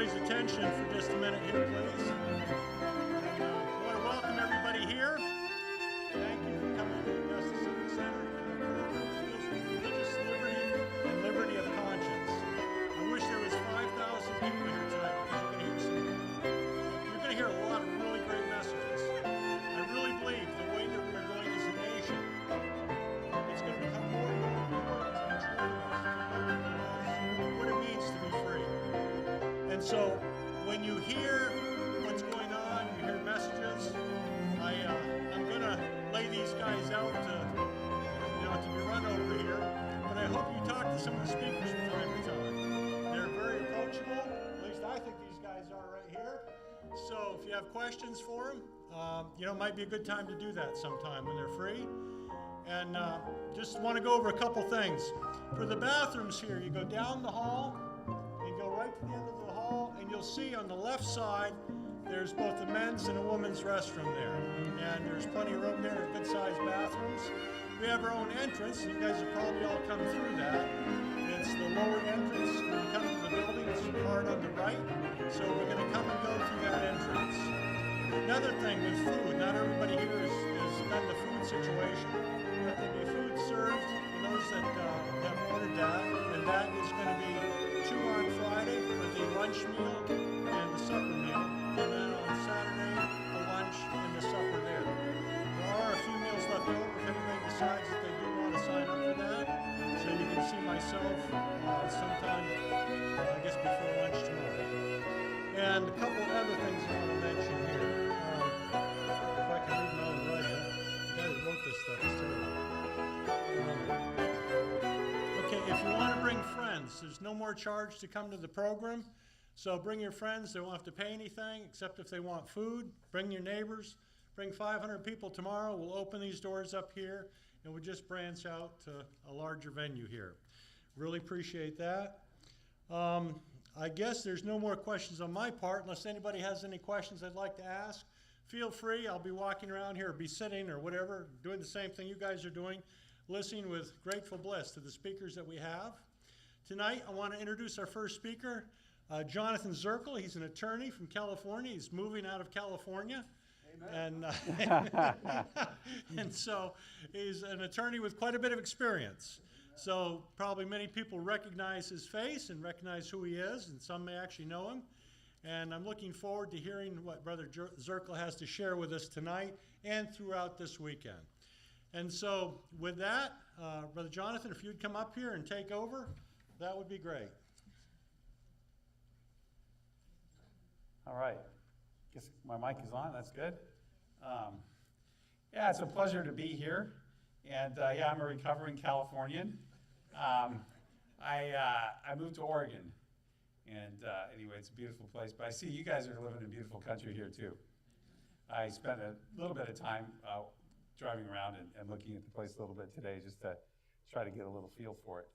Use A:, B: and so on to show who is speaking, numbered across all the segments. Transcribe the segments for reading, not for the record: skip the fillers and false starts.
A: everybody's attention for just a minute here, please. I want to welcome everybody here. Thank you for coming to the Justice Civic Center. Religious liberty and liberty of conscience. I wish there was 5,000 people here tonight because you're going to hear a lot of really great messages. I really believe the way that we're going as a nation, it's going to become more and more important to each one of us to recognize what it means to be free. And so when you hear what's going on, you hear messages, I'm going to lay these guys out to be run over here, but I hope you talk to some of the speakers from time to time. They're very approachable, at least I think these guys are right here. So if you have questions for them, it might be a good time to do that sometime when they're free. And just want to go over a couple things. For the bathrooms here, you go down the hall, and go right to the end of the hall, and you'll see on the left side, there's both a men's and a women's restroom there. And there's plenty of room there, good-sized bathrooms. We have our own entrance. You guys have probably all come through that. It's the lower entrance. When you come into the building, it's hard on the right. So we're going to come and go through that entrance. Another thing with food, not everybody here is done the food situation, but there'll be food served for those that have ordered that, and that is going to be 2 on Friday for the lunch meal and the supper meal, and then on Saturday, the lunch and the supper there. There are a few meals left over if anybody decides that they do want to sign up for that, so you can see myself sometime, I guess, before lunch tomorrow. And a couple of other things I want to mention here. If I can read my own writing. The guy who wrote this stuff is terrible. Okay, if you want to bring friends, there's no more charge to come to the program. So bring your friends. They won't have to pay anything except if they want food. Bring your neighbors. Bring 500 people tomorrow. We'll open these doors up here, and we'll just branch out to a larger venue here. Really appreciate that. I guess there's no more questions on my part unless anybody has any questions they'd like to ask. Feel free. I'll be walking around here, or be sitting or whatever, doing the same thing you guys are doing, listening with grateful bliss to the speakers that we have. Tonight, I want to introduce our first speaker, Jonathan Zirkle. He's an attorney from California. He's moving out of California. Amen. And so he's an attorney with quite a bit of experience. So probably many people recognize his face and recognize who he is, and some may actually know him. And I'm looking forward to hearing what Brother Zirkle has to share with us tonight and throughout this weekend. And so with that, Brother Jonathan, if you'd come up here and take over, that would be great.
B: All right. Guess my mic is on. That's good. Yeah, it's a pleasure to be here. And I'm a recovering Californian. I moved to Oregon. And anyway, it's a beautiful place. But I see you guys are living in a beautiful country here, too. I spent a little bit of time driving around and looking at the place a little bit today just to try to get a little feel for it.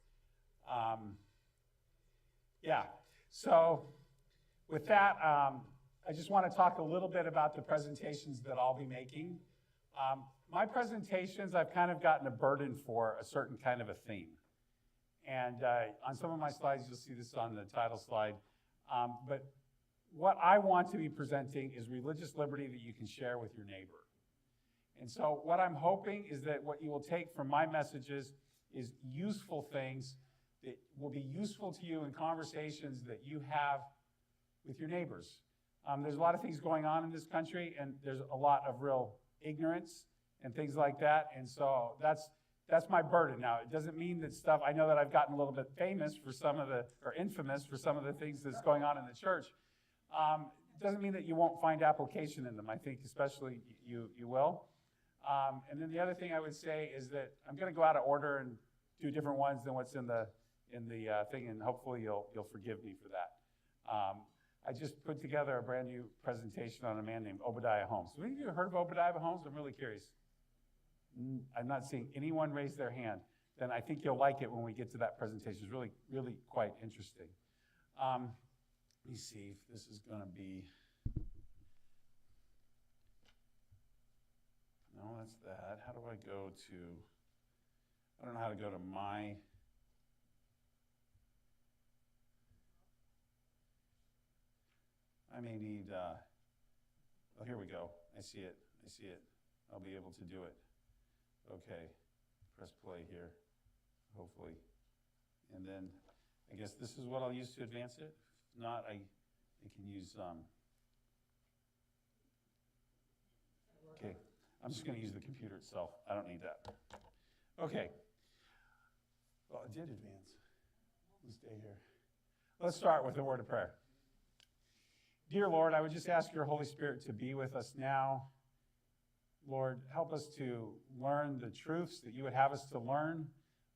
B: So with that, I just want to talk a little bit about the presentations that I'll be making. My presentations, I've kind of gotten a burden for a certain kind of a theme. And on some of my slides, you'll see this on the title slide. But what I want to be presenting is religious liberty that you can share with your neighbor. And so what I'm hoping is that what you will take from my messages is useful things that will be useful to you in conversations that you have with your neighbors. There's a lot of things going on in this country, and there's a lot of real ignorance and things like that. And so that's my burden. Now, it doesn't mean that stuff, I know that I've gotten a little bit famous for some of the, or infamous for some of the things that's going on in the church. It doesn't mean that you won't find application in them. I think especially you will. And then the other thing I would say is that I'm going to go out of order and do different ones than what's in the thing, and hopefully you'll forgive me for that. I just put together a brand new presentation on a man named Obadiah Holmes. Have any of you heard of Obadiah Holmes? I'm really curious. I'm not seeing anyone raise their hand. Then I think you'll like it when we get to that presentation. It's really, really quite interesting. Let me see if this is going to be. No, that's that. How do I go to? I don't know how to go to my. I may need, oh, here we go. I see it. I'll be able to do it. Okay, press play here, hopefully. And then I guess this is what I'll use to advance it. If not, I can use, okay, I'm just going to use the computer itself. I don't need that. Okay. Well, it did advance. Let's stay here. Let's start with a word of prayer. Dear Lord, I would just ask your Holy Spirit to be with us now. Lord, help us to learn the truths that you would have us to learn.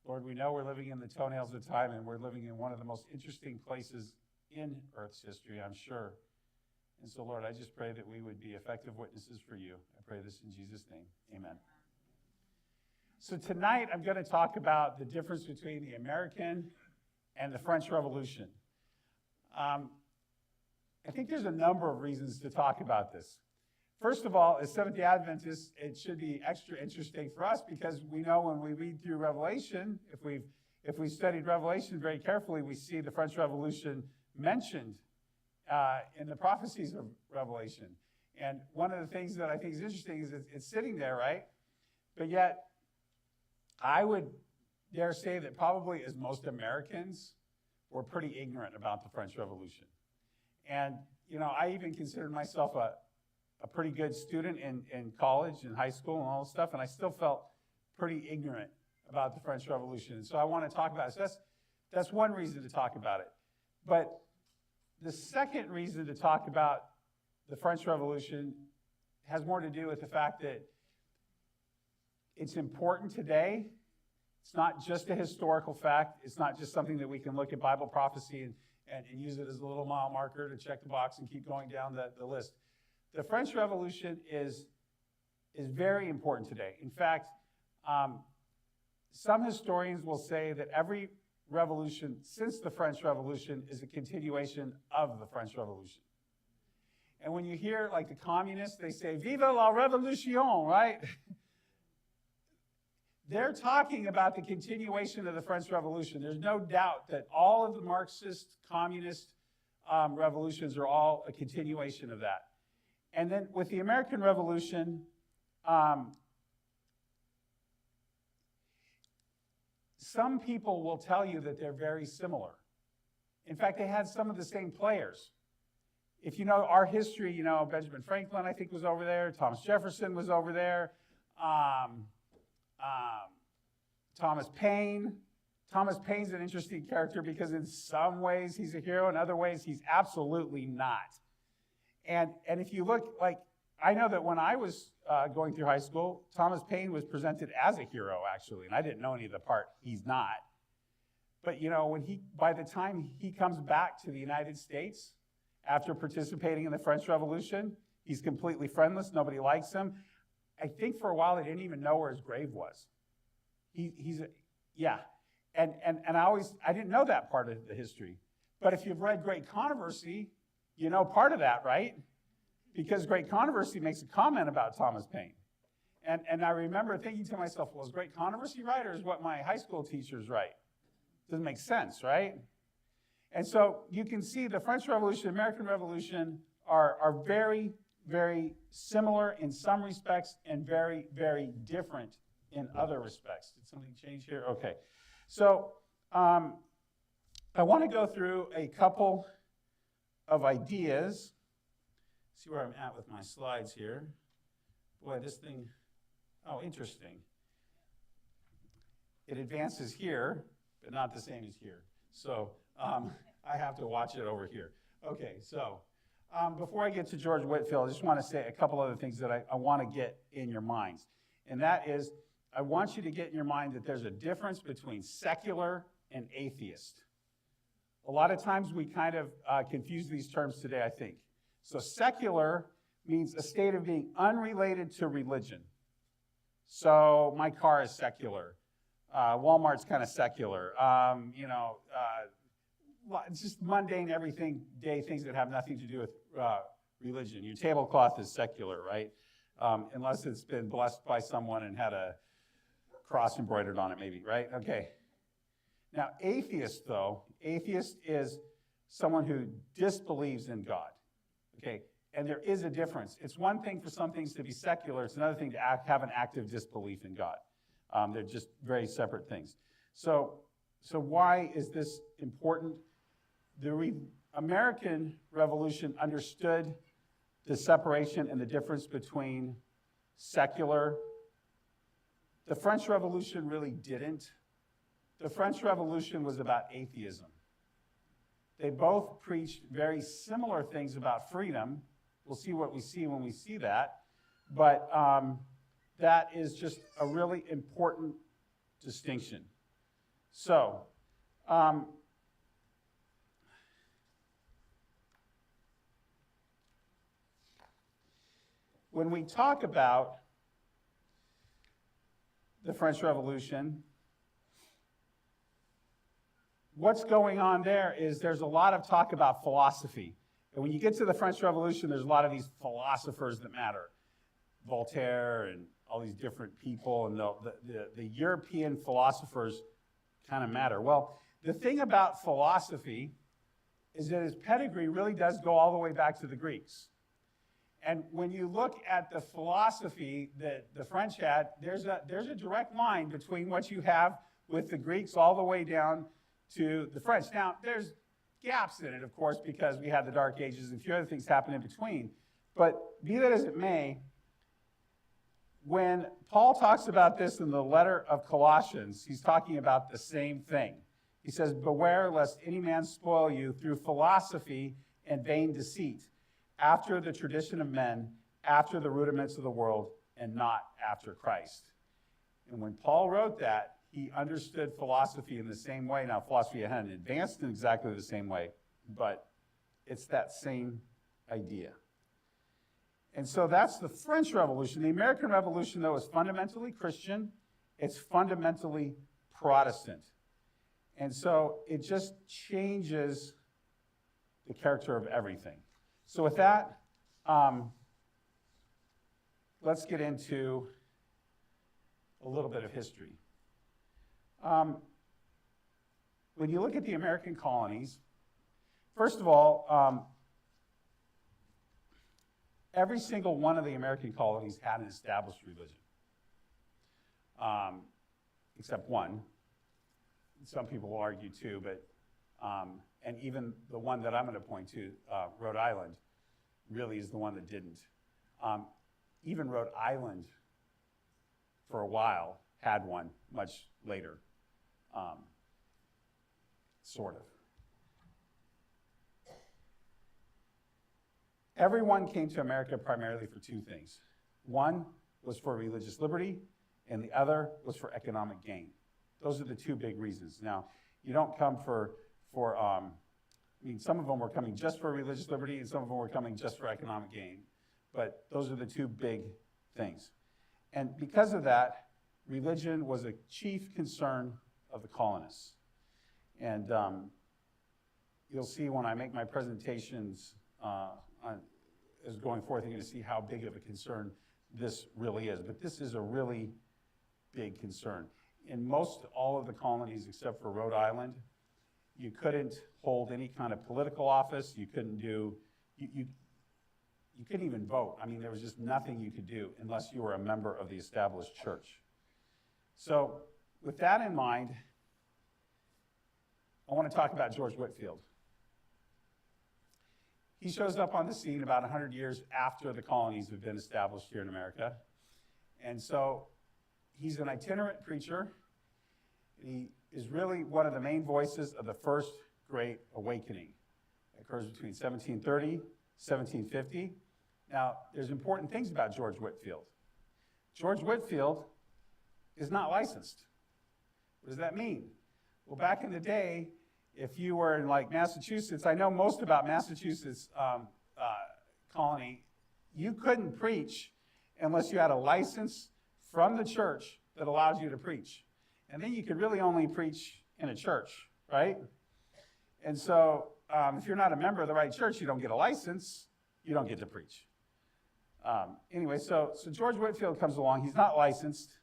B: Lord, we know we're living in the toenails of time, and we're living in one of the most interesting places in Earth's history, I'm sure. And so, Lord, I just pray that we would be effective witnesses for you. I pray this in Jesus' name. Amen. So tonight, I'm going to talk about the difference between the American and the French Revolution. I think there's a number of reasons to talk about this. First of all, as Seventh-day Adventists, it should be extra interesting for us because we know when we read through Revelation, if we studied Revelation very carefully, we see the French Revolution mentioned in the prophecies of Revelation. And one of the things that I think is interesting is it's sitting there, right? But yet, I would dare say that probably as most Americans, we're pretty ignorant about the French Revolution. And, you know, I even considered myself a pretty good student in college and high school and all this stuff, and I still felt pretty ignorant about the French Revolution. And so I want to talk about it. So that's one reason to talk about it. But the second reason to talk about the French Revolution has more to do with the fact that it's important today. It's not just a historical fact. It's not just something that we can look at Bible prophecy and use it as a little mile marker to check the box and keep going down the list. The French Revolution is very important today. In fact, some historians will say that every revolution since the French Revolution is a continuation of the French Revolution. And when you hear, like, the communists, they say, "Vive la Révolution," right? They're talking about the continuation of the French Revolution. There's no doubt that all of the Marxist, communist revolutions are all a continuation of that. And then with the American Revolution, some people will tell you that they're very similar. In fact, they had some of the same players. If you know our history, you know Benjamin Franklin, I think, was over there. Thomas Jefferson was over there. Thomas Paine. Thomas Paine's an interesting character because in some ways he's a hero, in other ways he's absolutely not. And if you look, like, I know that when I was going through high school, Thomas Paine was presented as a hero, actually, and I didn't know any of the part he's not. But, you know, by the time he comes back to the United States after participating in the French Revolution, he's completely friendless. Nobody likes him. I think for a while they didn't even know where his grave was. Yeah. And I didn't know that part of the history. But if you've read Great Controversy, you know part of that, right? Because Great Controversy makes a comment about Thomas Paine. And I remember thinking to myself, well, is Great Controversy right, or is what my high school teacher's right? Doesn't make sense, right? And so you can see the French Revolution, American Revolution are very, very similar in some respects and very, very different in other respects. Did something change here? Okay. So I want to go through a couple of ideas. See where I'm at with my slides here. Boy, this thing, oh, interesting. It advances here, but not the same as here. So I have to watch it over here. Okay, so before I get to George Whitefield, I just want to say a couple other things that I want to get in your minds. And that is, I want you to get in your mind that there's a difference between secular and atheist. A lot of times we kind of confuse these terms today, I think. So secular means a state of being unrelated to religion. So my car is secular. Walmart's kind of secular. It's just mundane, everyday things that have nothing to do with religion. Your tablecloth is secular, right? Unless it's been blessed by someone and had a cross embroidered on it, maybe, right? Okay. Now, atheist is someone who disbelieves in God. Okay, and there is a difference. It's one thing for some things to be secular. It's another thing to have an active disbelief in God. They're just very separate things. So why is this important? The American Revolution understood the separation and the difference between secular. The French Revolution really didn't. The French Revolution was about atheism. They both preached very similar things about freedom. We'll see what we see when we see that. But that is just a really important distinction. So, when we talk about the French Revolution, what's going on there is there's a lot of talk about philosophy. And when you get to the French Revolution, there's a lot of these philosophers that matter. Voltaire and all these different people, and the European philosophers kind of matter. Well, the thing about philosophy is that its pedigree really does go all the way back to the Greeks. And when you look at the philosophy that the French had, there's a direct line between what you have with the Greeks all the way down to the French. Now, there's gaps in it, of course, because we had the Dark Ages and a few other things happen in between. But be that as it may, when Paul talks about this in the letter of Colossians, he's talking about the same thing. He says, "Beware lest any man spoil you through philosophy and vain deceit, after the tradition of men, after the rudiments of the world, and not after Christ." And when Paul wrote that, he understood philosophy in the same way. Now, philosophy hadn't advanced in exactly the same way, but it's that same idea. And so that's the French Revolution. The American Revolution, though, is fundamentally Christian. It's fundamentally Protestant. And so it just changes the character of everything. So with that, let's get into a little bit of history. When you look at the American colonies, first of all, every single one of the American colonies had an established religion, except one. Some people will argue two, but and even the one that I'm going to point to, Rhode Island, really is the one that didn't. Even Rhode Island, for a while, had one much later, sort of. Everyone came to America primarily for two things. One was for religious liberty, and the other was for economic gain. Those are the two big reasons. Now, you don't come some of them were coming just for religious liberty, and some of them were coming just for economic gain. But those are the two big things. And because of that, religion was a chief concern of the colonists. And you'll see when I make my presentations as going forth, you're going to see how big of a concern this really is. But this is a really big concern. In most all of the colonies, except for Rhode Island, you couldn't hold any kind of political office. You couldn't do, you couldn't even vote. I mean, there was just nothing you could do unless you were a member of the established church. So with that in mind, I want to talk about George Whitefield. He shows up on the scene about 100 years after the colonies have been established here in America. And so he's an itinerant preacher. He is really one of the main voices of the First Great Awakening. It occurs between 1730, 1750. Now, there's important things about George Whitefield. George Whitefield is not licensed. What does that mean? Well, back in the day, if you were in like Massachusetts, I know most about Massachusetts colony, you couldn't preach unless you had a license from the church that allows you to preach. And then you could really only preach in a church, right? And so if you're not a member of the right church, you don't get a license, you don't get to preach. Anyway, so George Whitefield comes along. He's not licensed.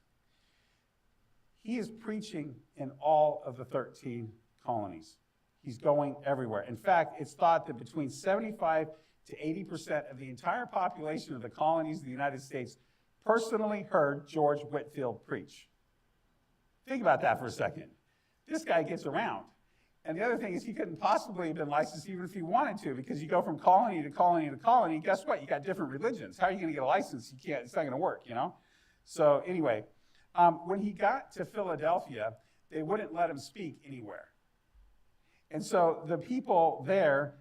B: He is preaching in all of the 13 colonies. He's going everywhere. In fact, it's thought that between 75 to 80% of the entire population of the colonies of the United States personally heard George Whitefield preach. Think about that for a second. This guy gets around. And the other thing is he couldn't possibly have been licensed even if he wanted to, because you go from colony to colony to colony, guess what? You got different religions. How are you going to get a license? You can't, it's not going to work, you know? So anyway, when he got to Philadelphia, they wouldn't let him speak anywhere. And so the people there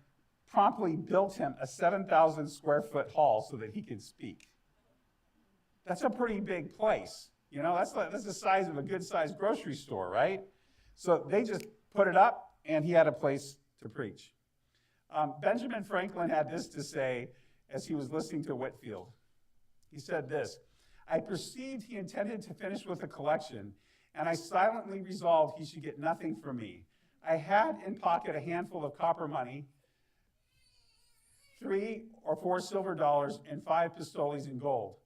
B: promptly built him a 7,000 square foot hall so that he could speak. That's a pretty big place. You know, that's the size of a good-sized grocery store, right? So they just put it up, and he had a place to preach. Benjamin Franklin had this to say as he was listening to Whitefield. He said this, "I perceived he intended to finish with a collection, and I silently resolved he should get nothing from me. I had in pocket a handful of copper money, 3 or 4 silver dollars, and 5 pistoles in gold.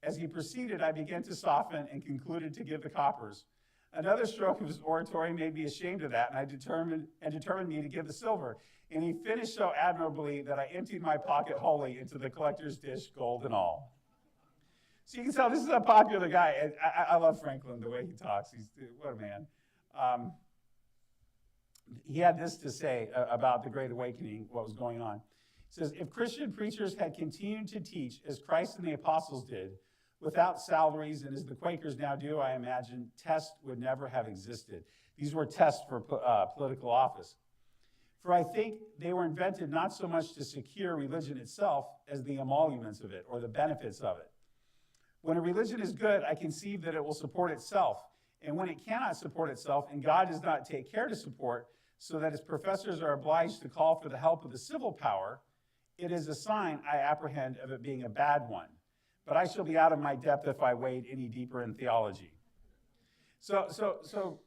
B: As he proceeded, I began to soften and concluded to give the coppers. Another stroke of his oratory made me ashamed of that, and determined me to give the silver. And he finished so admirably that I emptied my pocket wholly into the collector's dish, gold and all." So you can tell this is a popular guy. I love Franklin, the way he talks. What a man. He had this to say about the Great Awakening, what was going on. He says, "If Christian preachers had continued to teach as Christ and the apostles did, without salaries, and as the Quakers now do, I imagine, tests would never have existed." These were tests for political office. "For I think they were invented not so much to secure religion itself as the emoluments of it, or the benefits of it. When a religion is good, I conceive that it will support itself. And when it cannot support itself, and God does not take care to support, so that its professors are obliged to call for the help of the civil power, it is a sign, I apprehend, of it being a bad one. But I shall be out of my depth if I wade any deeper in theology." So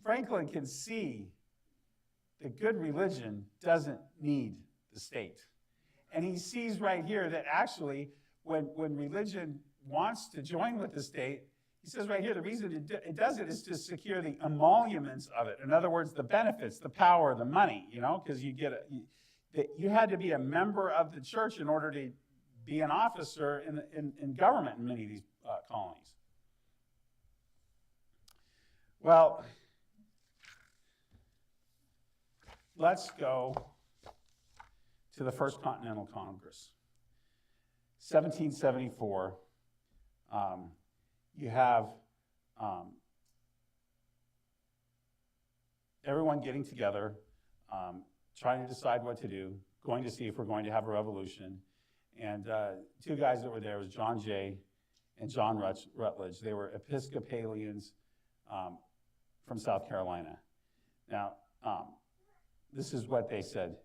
B: Franklin can see that good religion doesn't need the state. And he sees right here that actually when religion wants to join with the state, he says right here, the reason it does it is to secure the emoluments of it. In other words, the benefits, the power, the money, you know, because you had to be a member of the church in order to be an officer in government in many of these colonies. Well, let's go to the First Continental Congress. 1774, you have everyone getting together, trying to decide what to do, going to see if we're going to have a revolution. And 2 guys that were there was John Jay and John Rutledge. They were Episcopalians from South Carolina. Now, this is what they said.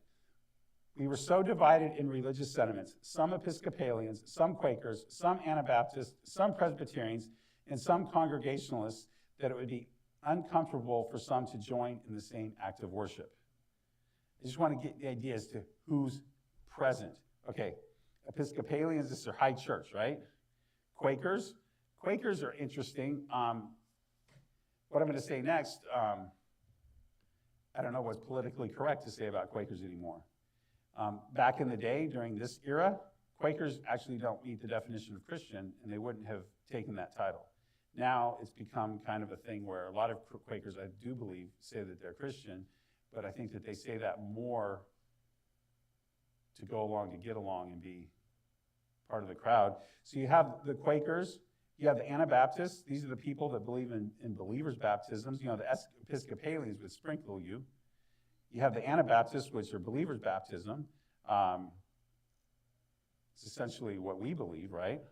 B: "We were so divided in religious sentiments, some Episcopalians, some Quakers, some Anabaptists, some Presbyterians, and some Congregationalists, that it would be uncomfortable for some to join in the same act of worship." I just want to get the idea as to who's present. Okay, Episcopalians, this is their high church, right? Quakers are interesting. What I'm going to say next, I don't know what's politically correct to say about Quakers anymore. Back in the day, during this era, Quakers actually don't meet the definition of Christian, and they wouldn't have taken that title. Now it's become kind of a thing where a lot of Quakers, I do believe, say that they're Christian, but I think that they say that more to go along, to get along and be part of the crowd. So you have the Quakers, you have the Anabaptists. These are the people that believe in believers' baptisms. You know, the Episcopalians would sprinkle you. You have the Anabaptists, which are believers' baptism. It's essentially what we believe, right?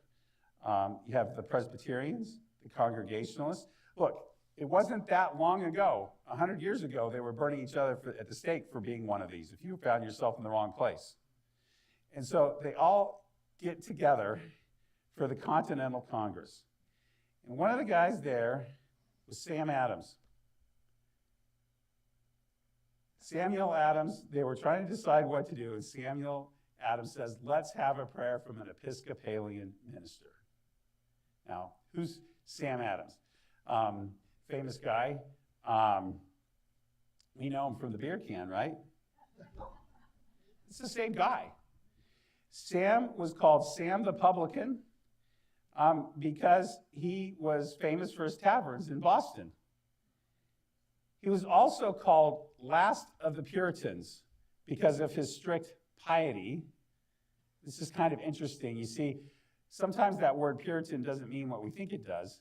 B: You have the Presbyterians, the Congregationalists. Look, it wasn't that long ago, 100 years ago, they were burning each other at the stake for being one of these, if you found yourself in the wrong place. And so they all get together for the Continental Congress. And one of the guys there was Sam Adams. Samuel Adams, they were trying to decide what to do, and Samuel Adams says, let's have a prayer from an Episcopalian minister. Now, who's Sam Adams? Famous guy. We know him from the beer can, right? It's the same guy. Sam was called Sam the Publican because he was famous for his taverns in Boston. He was also called Last of the Puritans because of his strict piety. This is kind of interesting. You see, sometimes that word Puritan doesn't mean what we think it does.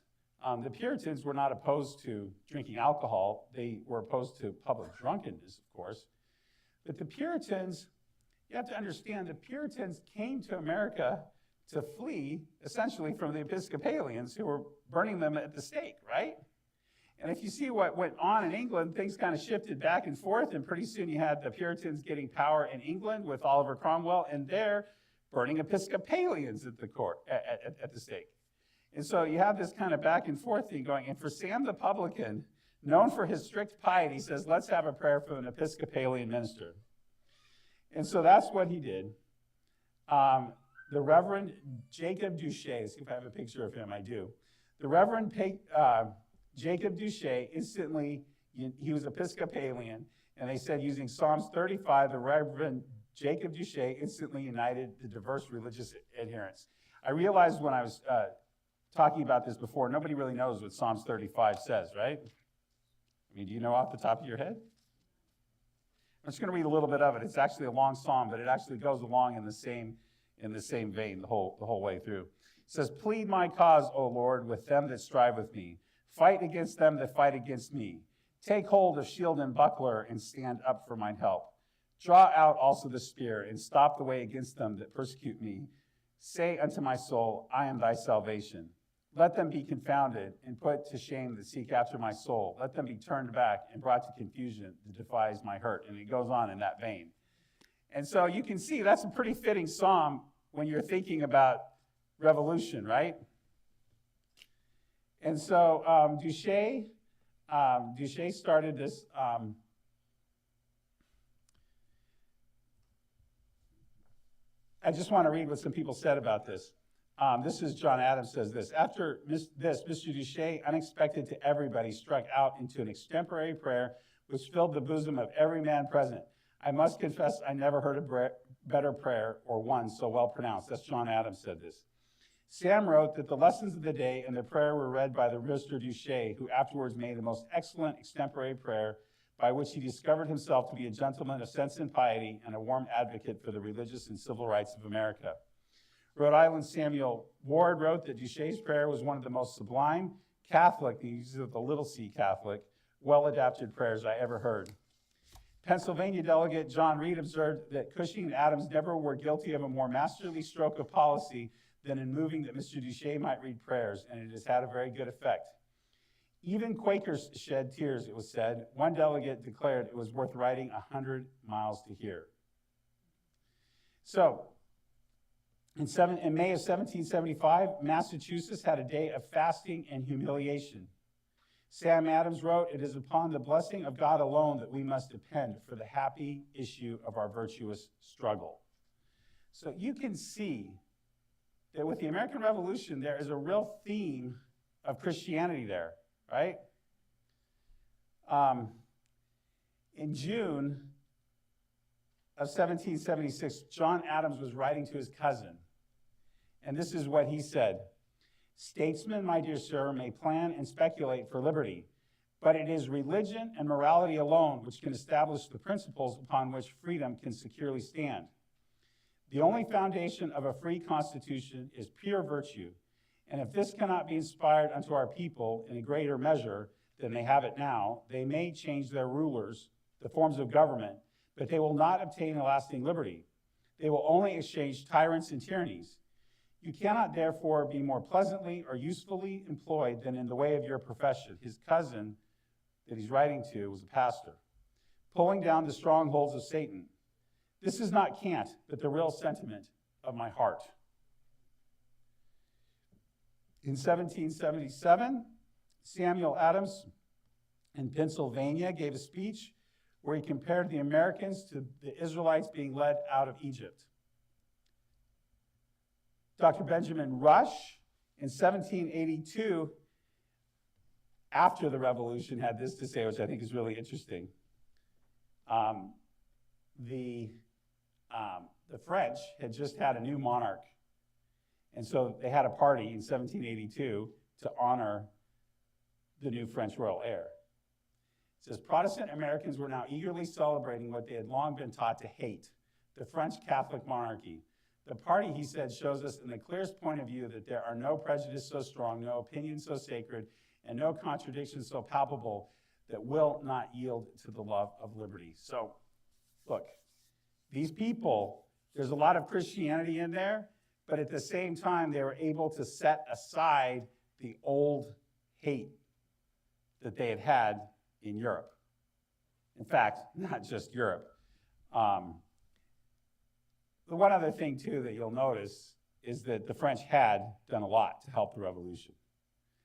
B: The Puritans were not opposed to drinking alcohol. They were opposed to public drunkenness, of course. But the Puritans, you have to understand, the Puritans came to America to flee, essentially, from the Episcopalians who were burning them at the stake, right? And if you see what went on in England, things kind of shifted back and forth, and pretty soon you had the Puritans getting power in England with Oliver Cromwell, and they're burning Episcopalians at the court, at the stake. And so you have this kind of back and forth thing going. And for Sam the Publican, known for his strict piety, says, let's have a prayer for an Episcopalian minister. And so that's what he did. The Reverend Jacob Duché, see if I have a picture of him, I do. The Reverend Jacob Duché instantly, he was Episcopalian, and they said using Psalms 35, the Reverend Jacob Duché instantly united the diverse religious adherents. I realized when I was talking about this before, nobody really knows what Psalms 35 says, right? I mean, do you know off the top of your head? I'm just going to read a little bit of it. It's actually a long psalm, but it actually goes along in the same vein the whole way through. It says, plead my cause, O Lord, with them that strive with me. Fight against them that fight against me. Take hold of shield and buckler and stand up for mine help. Draw out also the spear and stop the way against them that persecute me. Say unto my soul, I am thy salvation. Let them be confounded and put to shame that seek after my soul. Let them be turned back and brought to confusion that defies my hurt. And it goes on in that vein. And so you can see that's a pretty fitting psalm when you're thinking about revolution, right? And so Duché started this. I just want to read what some people said about this. This is John Adams says this. After this, Mr. Duché, unexpected to everybody, struck out into an extemporary prayer which filled the bosom of every man present. I must confess I never heard a better prayer or one so well pronounced. That's John Adams said this. Sam wrote that the lessons of the day and the prayer were read by the Mr. Duché, who afterwards made the most excellent extemporary prayer by which he discovered himself to be a gentleman of sense and piety and a warm advocate for the religious and civil rights of America. Rhode Island Samuel Ward wrote that Duché's prayer was one of the most sublime Catholic, he uses the little c Catholic, well-adapted prayers I ever heard. Pennsylvania delegate John Reed observed that Cushing and Adams never were guilty of a more masterly stroke of policy than in moving that Mr. Duché might read prayers, and it has had a very good effect. Even Quakers shed tears, it was said. One delegate declared it was worth riding 100 miles to hear. So, in May of 1775, Massachusetts had a day of fasting and humiliation. Sam Adams wrote, it is upon the blessing of God alone that we must depend for the happy issue of our virtuous struggle. So you can see that with the American Revolution, there is a real theme of Christianity there, right? In June of 1776, John Adams was writing to his cousin, and this is what he said. Statesmen, my dear sir, may plan and speculate for liberty, but it is religion and morality alone which can establish the principles upon which freedom can securely stand. The only foundation of a free constitution is pure virtue, and if this cannot be inspired unto our people in a greater measure than they have it now, they may change their rulers, the forms of government, but they will not obtain a lasting liberty. They will only exchange tyrants and tyrannies. You cannot therefore be more pleasantly or usefully employed than in the way of your profession. His cousin that he's writing to was a pastor, pulling down the strongholds of Satan. This is not cant, but the real sentiment of my heart. In 1777, Samuel Adams in Pennsylvania gave a speech where he compared the Americans to the Israelites being led out of Egypt. Dr. Benjamin Rush in 1782, after the revolution, had this to say, which I think is really interesting. the French had just had a new monarch. And so they had a party in 1782 to honor the new French royal heir. It says, Protestant Americans were now eagerly celebrating what they had long been taught to hate, the French Catholic monarchy. The party, he said, shows us in the clearest point of view that there are no prejudices so strong, no opinions so sacred, and no contradictions so palpable that will not yield to the love of liberty. So, look, these people, there's a lot of Christianity in there, but at the same time, they were able to set aside the old hate that they had had in Europe. In fact, not just Europe. The one other thing, too, that you'll notice is that the French had done a lot to help the revolution.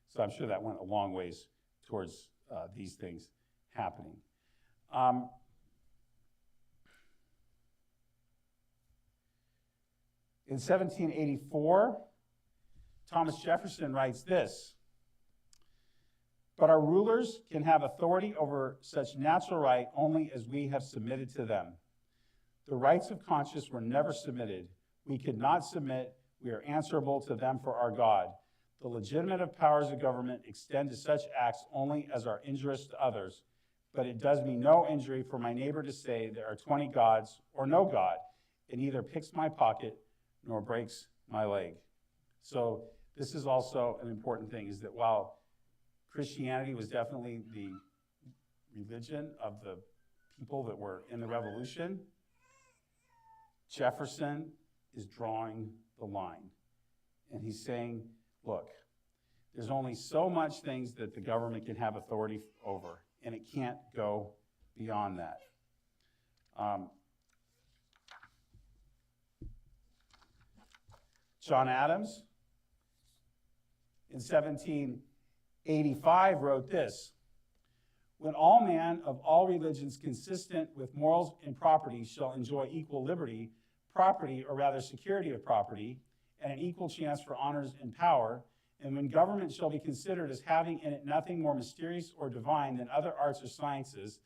B: So I'm sure that went a long ways towards these things happening. In 1784, Thomas Jefferson writes this, "But our rulers can have authority over such natural right only as we have submitted to them. The rights of conscience were never submitted. We could not submit. We are answerable to them for our God. The legitimate powers of government extend to such acts only as are injurious to others. But it does me no injury for my neighbor to say there are 20 gods or no God. It neither picks my pocket nor breaks my leg." So this is also an important thing, is that while Christianity was definitely the religion of the people that were in the revolution, Jefferson is drawing the line. And he's saying, look, there's only so much things that the government can have authority over, and it can't go beyond that. John Adams, in 1785, wrote this, "When all men of all religions consistent with morals and property shall enjoy equal liberty, property, or rather security of property, and an equal chance for honors and power, and when government shall be considered as having in it nothing more mysterious or divine than other arts or sciences,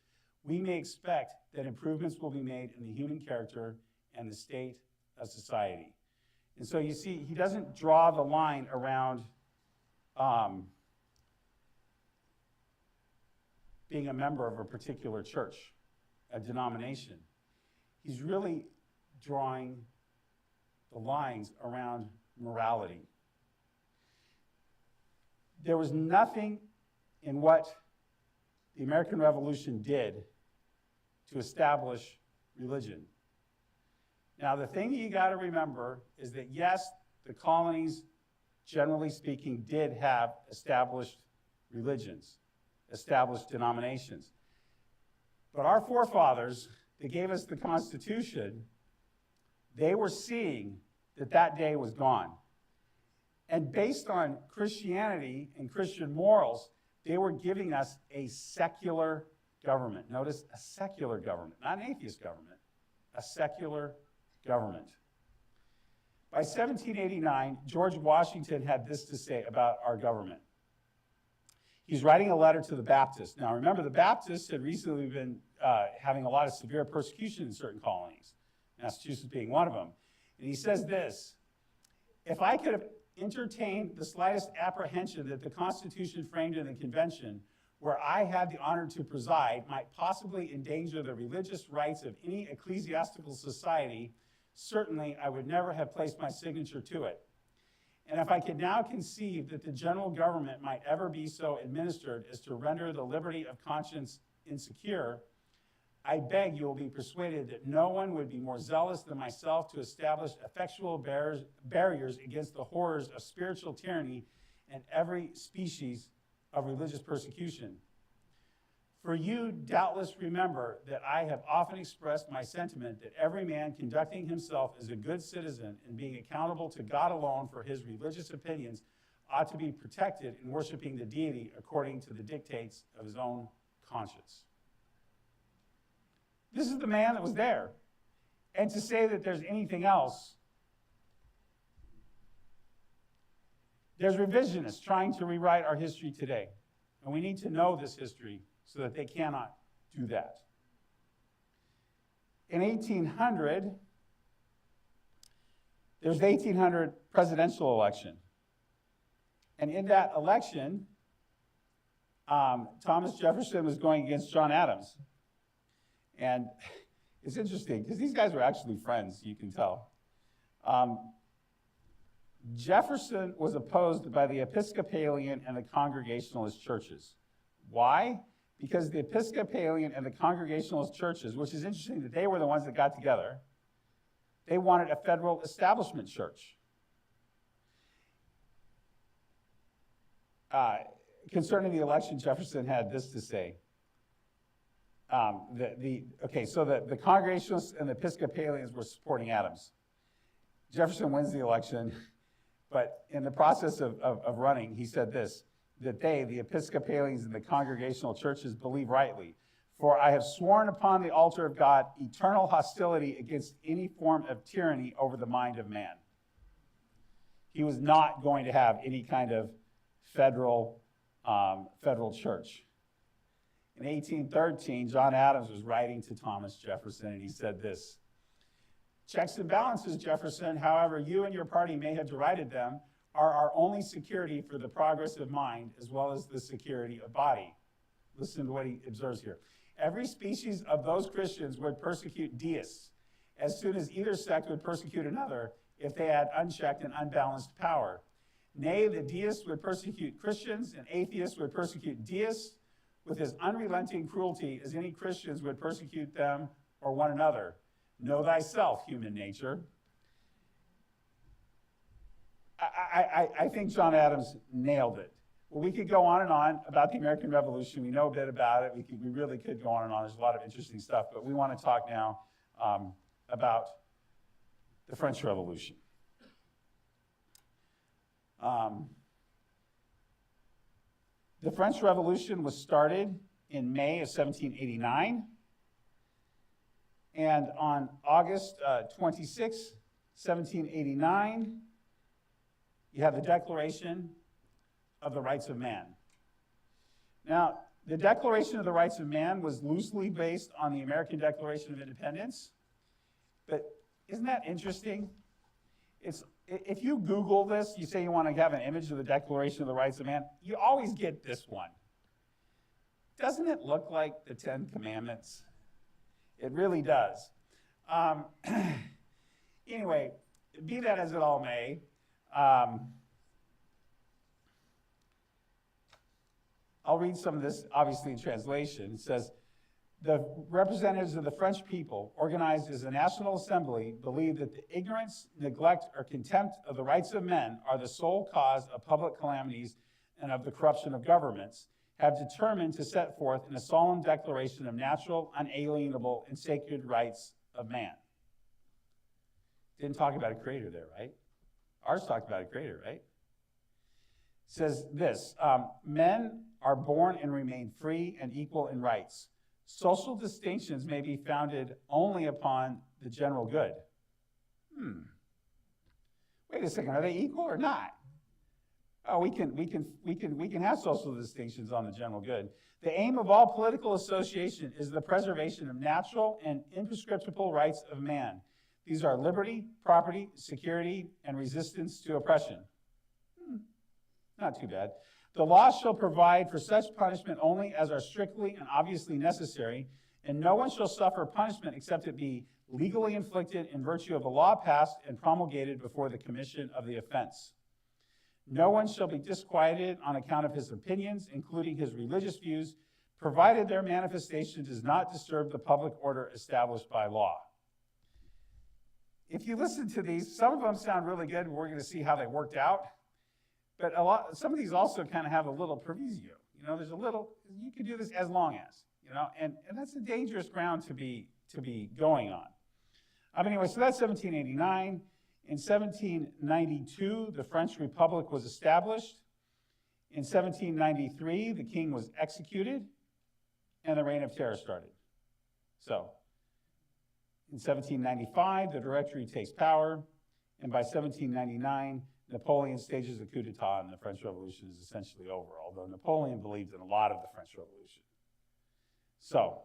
B: we may expect that improvements will be made in the human character and the state of society." And so you see, he doesn't draw the line around being a member of a particular church, a denomination. He's really drawing the lines around morality. There was nothing in what the American Revolution did to establish religion. Now, the thing that you got to remember is that, yes, the colonies, generally speaking, did have established religions, established denominations. But our forefathers, that gave us the Constitution, they were seeing that that day was gone. And based on Christianity and Christian morals, they were giving us a secular government. Notice, a secular government, not an atheist government, a secular government. By 1789, George Washington had this to say about our government. He's writing a letter to the Baptists. Now, remember, the Baptists had recently been having a lot of severe persecution in certain colonies, Massachusetts being one of them. And he says this, "If I could have entertained the slightest apprehension that the Constitution framed in the Convention, where I had the honor to preside, might possibly endanger the religious rights of any ecclesiastical society, certainly I would never have placed my signature to it. And if I could now conceive that the general government might ever be so administered as to render the liberty of conscience insecure, I beg you will be persuaded that no one would be more zealous than myself to establish effectual barriers against the horrors of spiritual tyranny and every species of religious persecution. For you doubtless remember that I have often expressed my sentiment that every man conducting himself as a good citizen and being accountable to God alone for his religious opinions ought to be protected in worshiping the deity according to the dictates of his own conscience." This is the man that was there. And to say that there's anything else, there's revisionists trying to rewrite our history today. And we need to know this history so that they cannot do that. In 1800, There was the 1800 presidential election. And in that election, Thomas Jefferson was going against John Adams. And it's interesting, because these guys were actually friends, you can tell. Jefferson was opposed by the Episcopalian and the Congregationalist churches. Why? Because the Episcopalian and the Congregationalist churches, which is interesting that they were the ones that got together, they wanted a federal establishment church. Concerning the election, Jefferson had this to say. So the Congregationalists and the Episcopalians were supporting Adams. Jefferson wins the election, but in the process of running, he said this, that they, the Episcopalians and the Congregational churches, believe rightly. For I have sworn upon the altar of God eternal hostility against any form of tyranny over the mind of man. He was not going to have any kind of federal church. In 1813, John Adams was writing to Thomas Jefferson, and he said this, checks and balances, Jefferson, however you and your party may have derided them, are our only security for the progress of mind as well as the security of body. Listen to what he observes here. Every species of those Christians would persecute deists as soon as either sect would persecute another if they had unchecked and unbalanced power. Nay, the deists would persecute Christians, and atheists would persecute deists with as unrelenting cruelty as any Christians would persecute them or one another. Know thyself, human nature. I think John Adams nailed it. Well, we could go on and on about the American Revolution. We know a bit about it. We really could go on and on. There's a lot of interesting stuff, but we want to talk now about the French Revolution. The French Revolution was started in May of 1789, and on August 26, 1789, you have the Declaration of the Rights of Man. Now, the Declaration of the Rights of Man was loosely based on the American Declaration of Independence, but isn't that interesting? If you Google this, you say you want to have an image of the Declaration of the Rights of Man, you always get this one. Doesn't it look like the Ten Commandments? It really does. Anyway, be that as it all may, I'll read some of this, obviously, in translation. It says, the representatives of the French people, organized as a national assembly, believe that the ignorance, neglect, or contempt of the rights of men are the sole cause of public calamities and of the corruption of governments, have determined to set forth in a solemn declaration of natural, unalienable, and sacred rights of man. Didn't talk about a creator there, right? Ours talked about a creator, right? Says this, men are born and remain free and equal in rights. Social distinctions may be founded only upon the general good. Wait a second, are they equal or not? Oh, we can have social distinctions on the general good. The aim of all political association is the preservation of natural and imprescriptible rights of man. These are liberty, property, security, and resistance to oppression. Not too bad. The law shall provide for such punishment only as are strictly and obviously necessary, and no one shall suffer punishment except it be legally inflicted in virtue of a law passed and promulgated before the commission of the offense. No one shall be disquieted on account of his opinions, including his religious views, provided their manifestation does not disturb the public order established by law. If you listen to these, some of them sound really good, and we're going to see how they worked out. But some of these also kind of have a little proviso. You know, there's a little, you can do this as long as, you know, and that's a dangerous ground to be going on. Anyway, so that's 1789. In 1792, the French Republic was established. In 1793, the king was executed, and the Reign of Terror started. So, in 1795, the Directory takes power, and by 1799, Napoleon stages a coup d'etat, and the French Revolution is essentially over, although Napoleon believed in a lot of the French Revolution. So,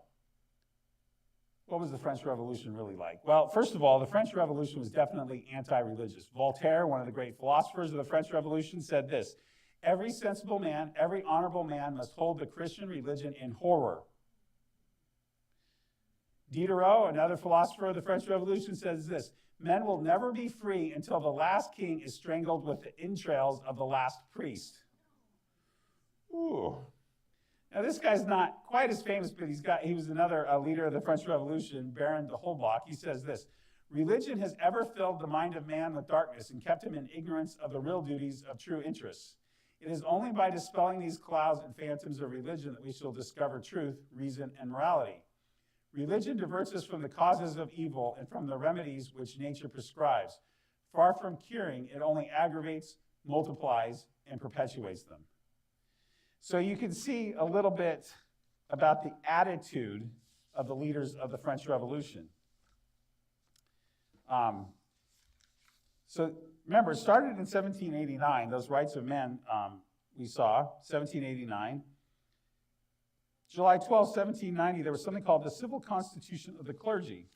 B: what was the French Revolution really like? Well, first of all, the French Revolution was definitely anti-religious. Voltaire, one of the great philosophers of the French Revolution, said this: "Every sensible man, every honorable man must hold the Christian religion in horror." Diderot, another philosopher of the French Revolution, says this: "Men will never be free until the last king is strangled with the entrails of the last priest." Ooh. Now, this guy's not quite as famous, but he was another leader of the French Revolution, Baron de Holbach. He says this: "Religion has ever filled the mind of man with darkness and kept him in ignorance of the real duties of true interests. It is only by dispelling these clouds and phantoms of religion that we shall discover truth, reason, and morality. Religion diverts us from the causes of evil and from the remedies which nature prescribes. Far from curing, it only aggravates, multiplies, and perpetuates them." So you can see a little bit about the attitude of the leaders of the French Revolution. So remember, it started in 1789, those rights of men we saw, 1789. July 12, 1790, there was something called the Civil Constitution of the Clergy.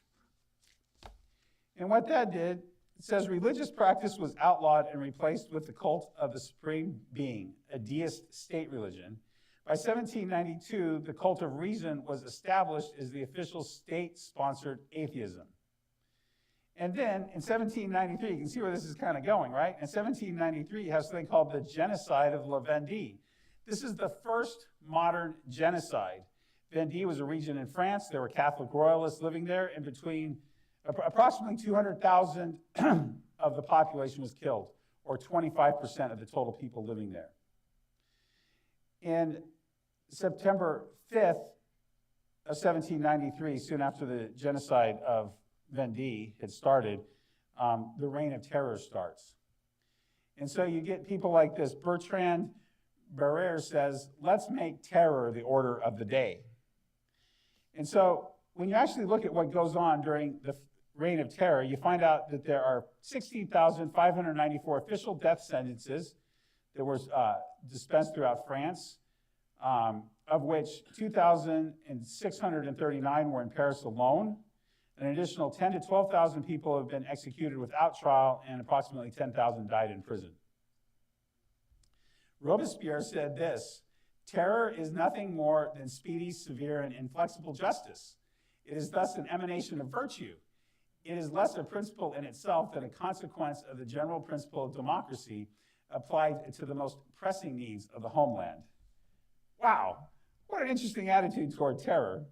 B: And what that did, it says religious practice was outlawed and replaced with the cult of the Supreme Being, a deist state religion. By 1792, the cult of reason was established as the official state-sponsored atheism. And then in 1793, you can see where this is kind of going, right? In 1793, you have something called the Genocide of La Vendée. This is the first modern genocide. Vendée was a region in France. There were Catholic royalists living there, and between approximately 200,000 of the population was killed, or 25% of the total people living there. In September 5th of 1793, soon after the genocide of Vendée had started, the Reign of Terror starts. And so you get people like this. Bertrand Barrère says, "Let's make terror the order of the day." And so when you actually look at what goes on during the Reign of Terror, you find out that there are 16,594 official death sentences that were dispensed throughout France, of which 2,639 were in Paris alone. An additional 10 to 12,000 people have been executed without trial, and approximately 10,000 died in prison. Robespierre said this: "Terror is nothing more than speedy, severe, and inflexible justice. It is thus an emanation of virtue. It is less a principle in itself than a consequence of the general principle of democracy applied to the most pressing needs of the homeland." Wow, what an interesting attitude toward terror.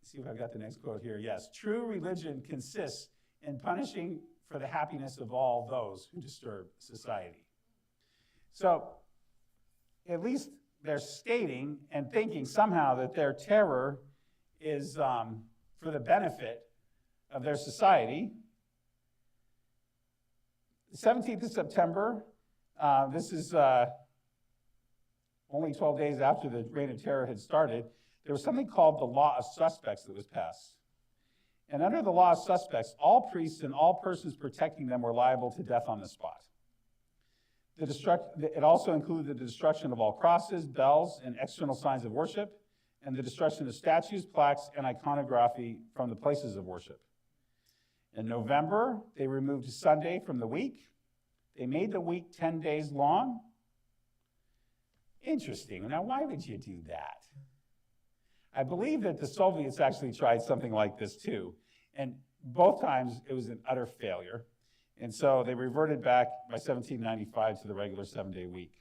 B: See if I've got the next quote here. Yes, "True religion consists in punishing for the happiness of all those who disturb society." So at least they're stating and thinking somehow that their terror is for the benefit of their society. The 17th of September, this is only 12 days after the Reign of Terror had started, there was something called the Law of Suspects that was passed. And under the Law of Suspects, all priests and all persons protecting them were liable to death on the spot. It also included the destruction of all crosses, bells, and external signs of worship, and the destruction of statues, plaques, and iconography from the places of worship. In November, they removed Sunday from the week. They made the week 10 days long. Interesting. Now, why would you do that? I believe that the Soviets actually tried something like this too, and both times it was an utter failure. And so they reverted back by 1795 to the regular 7-day week.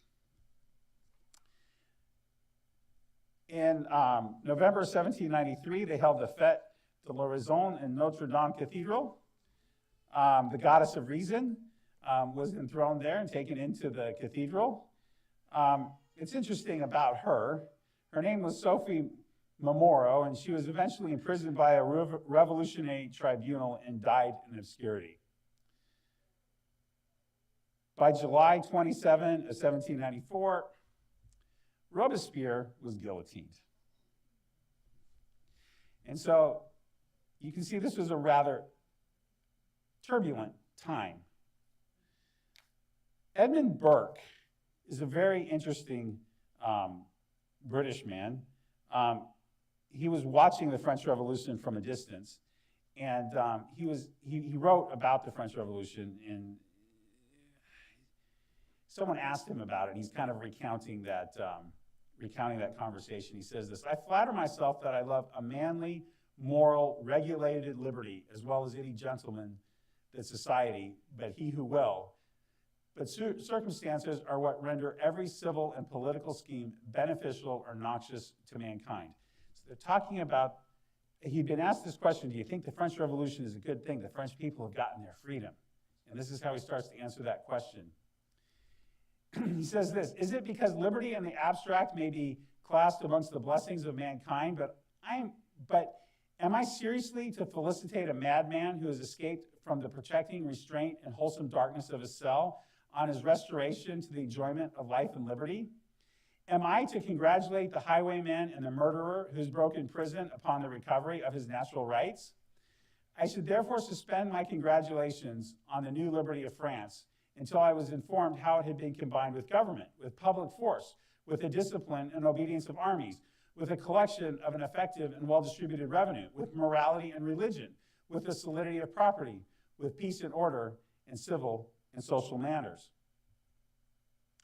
B: In November 1793, they held the Fête de la Raison in Notre Dame Cathedral. The goddess of reason was enthroned there and taken into the cathedral. It's interesting about her. Her name was Sophie Momoro, and she was eventually imprisoned by a revolutionary tribunal and died in obscurity. By July 27 of 1794, Robespierre was guillotined. And so you can see this was a rather turbulent time. Edmund Burke is a very interesting British man. he was watching the French Revolution from a distance, and he wrote about the French Revolution, and someone asked him about it, and he's kind of recounting that conversation. He says this: "I flatter myself that I love a manly, moral, regulated liberty, as well as any gentleman that society, but he who will. But circumstances are what render every civil and political scheme beneficial or noxious to mankind." So they're talking about, he'd been asked this question: do you think the French Revolution is a good thing? The French people have gotten their freedom. And this is how he starts to answer that question. He says this: "Is it because liberty in the abstract may be classed amongst the blessings of mankind, but am I seriously to felicitate a madman who has escaped from the protecting restraint and wholesome darkness of his cell on his restoration to the enjoyment of life and liberty? Am I to congratulate the highwayman and the murderer who's broken prison upon the recovery of his natural rights? I should therefore suspend my congratulations on the new liberty of France until I was informed how it had been combined with government, with public force, with the discipline and obedience of armies, with the collection of an effective and well-distributed revenue, with morality and religion, with the solidity of property, with peace and order and civil and social manners."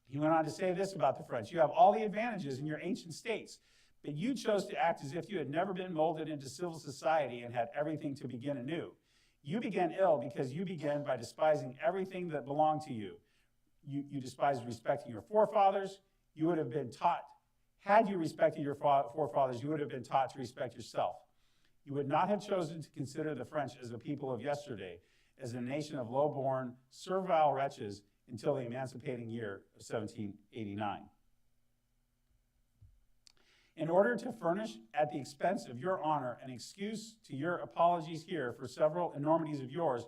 B: He went on to say this about the French: "You have all the advantages in your ancient states, but you chose to act as if you had never been molded into civil society and had everything to begin anew. You began ill because you began by despising everything that belonged to you. You despised respecting your forefathers. You would have been taught, had you respected your forefathers, you would have been taught to respect yourself. You would not have chosen to consider the French as a people of yesterday, as a nation of low-born, servile wretches until the emancipating year of 1789. In order to furnish at the expense of your honor an excuse to your apologies here for several enormities of yours,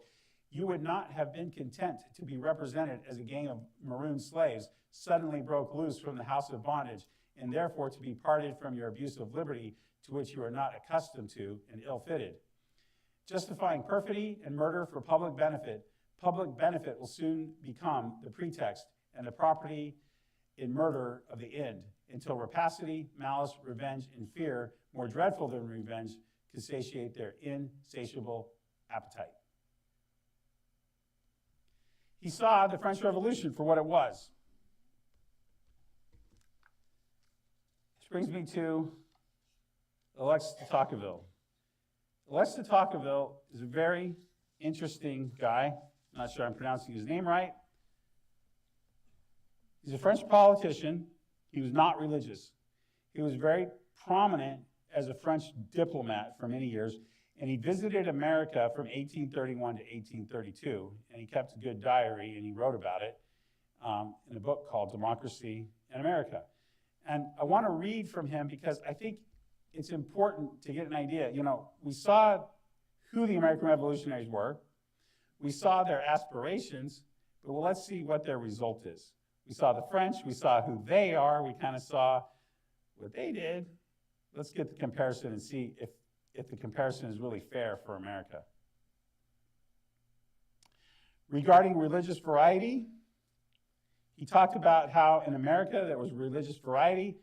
B: you would not have been content to be represented as a gang of marooned slaves suddenly broke loose from the house of bondage, and therefore to be parted from your abuse of liberty to which you are not accustomed to and ill-fitted. Justifying perfidy and murder for public benefit will soon become the pretext and the property in murder of the end, until rapacity, malice, revenge, and fear, more dreadful than revenge, can satiate their insatiable appetite." He saw the French Revolution for what it was. Which brings me to Alexis de Tocqueville. Alexis de Tocqueville is a very interesting guy. I'm not sure I'm pronouncing his name right. He's a French politician. He was not religious. He was very prominent as a French diplomat for many years, and he visited America from 1831 to 1832, and he kept a good diary, and he wrote about it in a book called Democracy in America. And I want to read from him because I think it's important to get an idea. You know, we saw who the American revolutionaries were. We saw their aspirations, but well, let's see what their result is. We saw the French, we saw who they are, we kind of saw what they did. Let's get the comparison and see if the comparison is really fair for America. Regarding religious variety, he talked about how in America there was religious variety,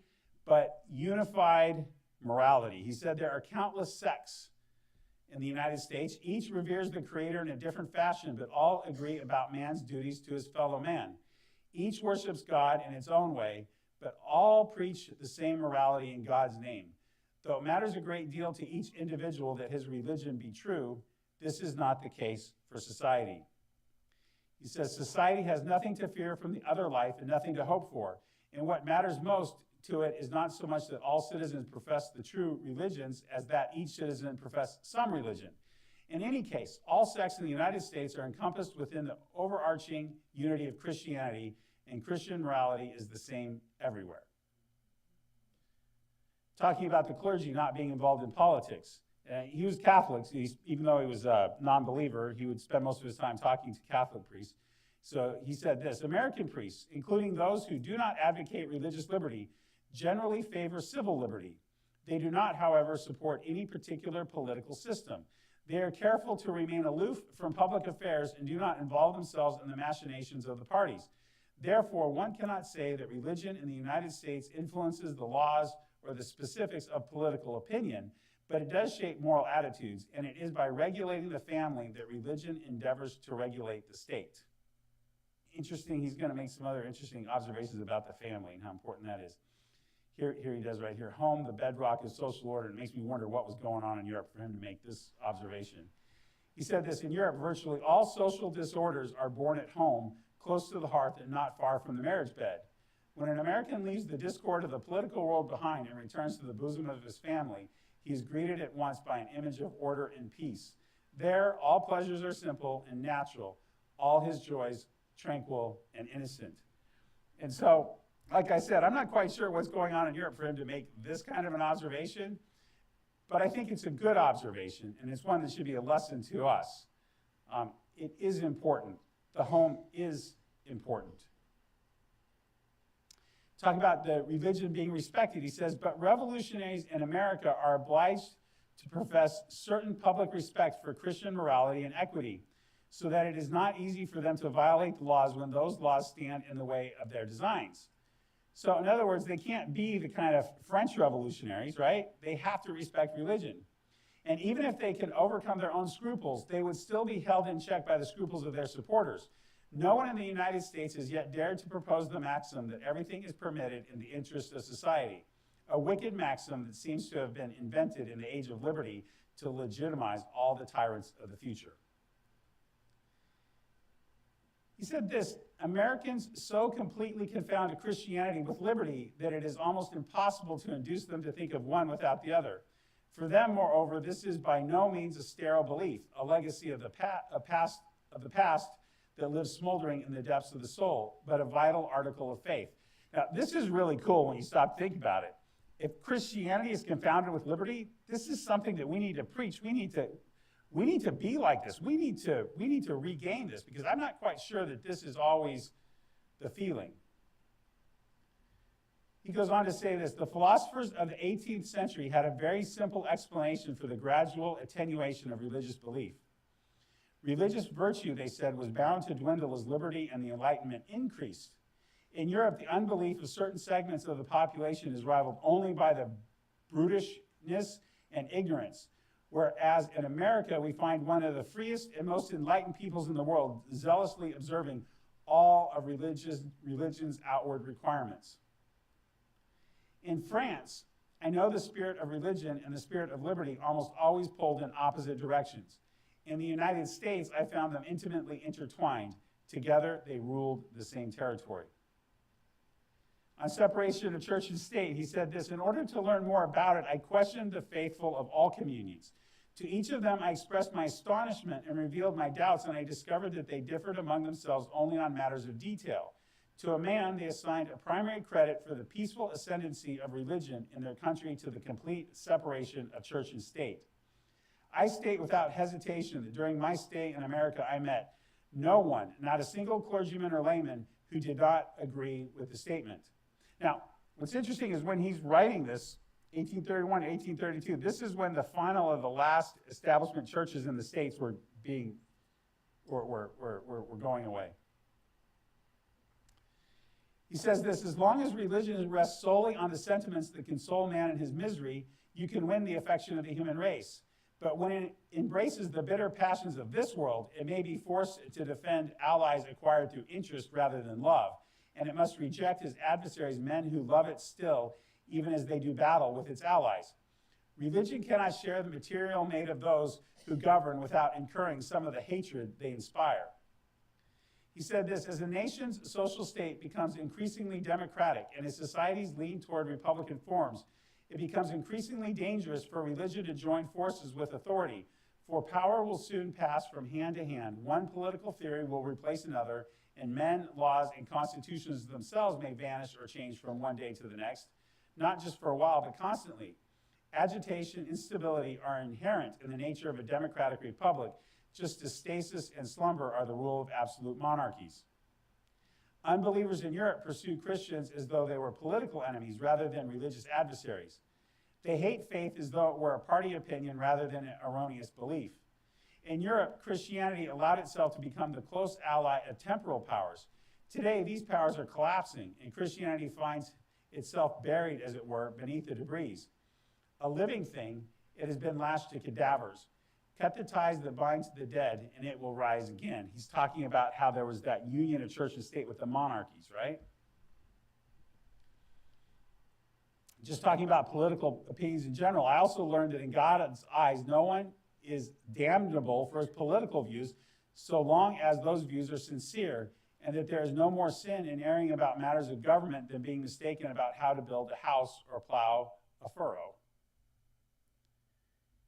B: but unified morality. He said there are countless sects in the United States. Each reveres the Creator in a different fashion, but all agree about man's duties to his fellow man. Each worships God in its own way, but all preach the same morality in God's name. Though it matters a great deal to each individual that his religion be true, this is not the case for society. He says society has nothing to fear from the other life and nothing to hope for. And what matters most to it is not so much that all citizens profess the true religions as that each citizen profess some religion. In any case, all sects in the United States are encompassed within the overarching unity of Christianity, and Christian morality is the same everywhere. Talking about the clergy not being involved in politics. He was Catholic, so even though he was a non-believer, he would spend most of his time talking to Catholic priests. So he said this: American priests, including those who do not advocate religious liberty, generally favor civil liberty. They do not, however, support any particular political system. They are careful to remain aloof from public affairs and do not involve themselves in the machinations of the parties. Therefore, one cannot say that religion in the United States influences the laws or the specifics of political opinion, but it does shape moral attitudes, and it is by regulating the family that religion endeavors to regulate the state. Interesting, he's going to make some other interesting observations about the family and how important that is. Here he does right here, home, the bedrock of social order. It makes me wonder what was going on in Europe for him to make this observation. He said this, in Europe, virtually all social disorders are born at home, close to the hearth and not far from the marriage bed. When an American leaves the discord of the political world behind and returns to the bosom of his family, he is greeted at once by an image of order and peace. There, all pleasures are simple and natural, all his joys tranquil and innocent. And so, like I said, I'm not quite sure what's going on in Europe for him to make this kind of an observation, but I think it's a good observation, and it's one that should be a lesson to us. It is important. The home is important. Talking about the religion being respected, he says, but revolutionaries in America are obliged to profess certain public respect for Christian morality and equity, so that it is not easy for them to violate the laws when those laws stand in the way of their designs. So in other words, they can't be the kind of French revolutionaries, right? They have to respect religion. And even if they can overcome their own scruples, they would still be held in check by the scruples of their supporters. No one in the United States has yet dared to propose the maxim that everything is permitted in the interest of society, a wicked maxim that seems to have been invented in the age of liberty to legitimize all the tyrants of the future. He said this, Americans so completely confound Christianity with liberty that it is almost impossible to induce them to think of one without the other. For them, moreover, this is by no means a sterile belief, a legacy of the past that lives smoldering in the depths of the soul, but a vital article of faith. Now, this is really cool when you stop to think about it. If Christianity is confounded with liberty, this is something that we need to preach. We need to be like this. We need to regain this, because I'm not quite sure that this is always the feeling. He goes on to say this, the philosophers of the 18th century had a very simple explanation for the gradual attenuation of religious belief. Religious virtue, they said, was bound to dwindle as liberty and the Enlightenment increased. In Europe, the unbelief of certain segments of the population is rivaled only by the brutishness and ignorance, whereas in America, we find one of the freest and most enlightened peoples in the world zealously observing all of religion's outward requirements. In France, I know the spirit of religion and the spirit of liberty almost always pulled in opposite directions. In the United States, I found them intimately intertwined. Together, they ruled the same territory. On separation of church and state, he said this, in order to learn more about it, I questioned the faithful of all communions. To each of them, I expressed my astonishment and revealed my doubts, and I discovered that they differed among themselves only on matters of detail. To a man, they assigned a primary credit for the peaceful ascendancy of religion in their country to the complete separation of church and state. I state without hesitation that during my stay in America, I met no one, not a single clergyman or layman, who did not agree with the statement. Now, what's interesting is when he's writing this, 1831 to 1832, this is when the final of the last establishment churches in the States were going away. He says this, as long as religion rests solely on the sentiments that console man in his misery, you can win the affection of the human race. But when it embraces the bitter passions of this world, it may be forced to defend allies acquired through interest rather than love. And it must reject his adversaries, men who love it still, even as they do battle with its allies. Religion cannot share the material made of those who govern without incurring some of the hatred they inspire. He said this, as a nation's social state becomes increasingly democratic and as societies lean toward republican forms, it becomes increasingly dangerous for religion to join forces with authority, for power will soon pass from hand to hand. One political theory will replace another, and men, laws, and constitutions themselves may vanish or change from one day to the next, not just for a while, but constantly. Agitation, instability are inherent in the nature of a democratic republic, just as stasis and slumber are the rule of absolute monarchies. Unbelievers in Europe pursue Christians as though they were political enemies rather than religious adversaries. They hate faith as though it were a party opinion rather than an erroneous belief. In Europe, Christianity allowed itself to become the close ally of temporal powers. Today, these powers are collapsing, and Christianity finds itself buried, as it were, beneath the debris. A living thing, it has been lashed to cadavers. Cut the ties that bind to the dead, and it will rise again. He's talking about how there was that union of church and state with the monarchies, right? Just talking about political opinions in general, I also learned that in God's eyes, no one is damnable for his political views so long as those views are sincere, and that there is no more sin in erring about matters of government than being mistaken about how to build a house or plow a furrow.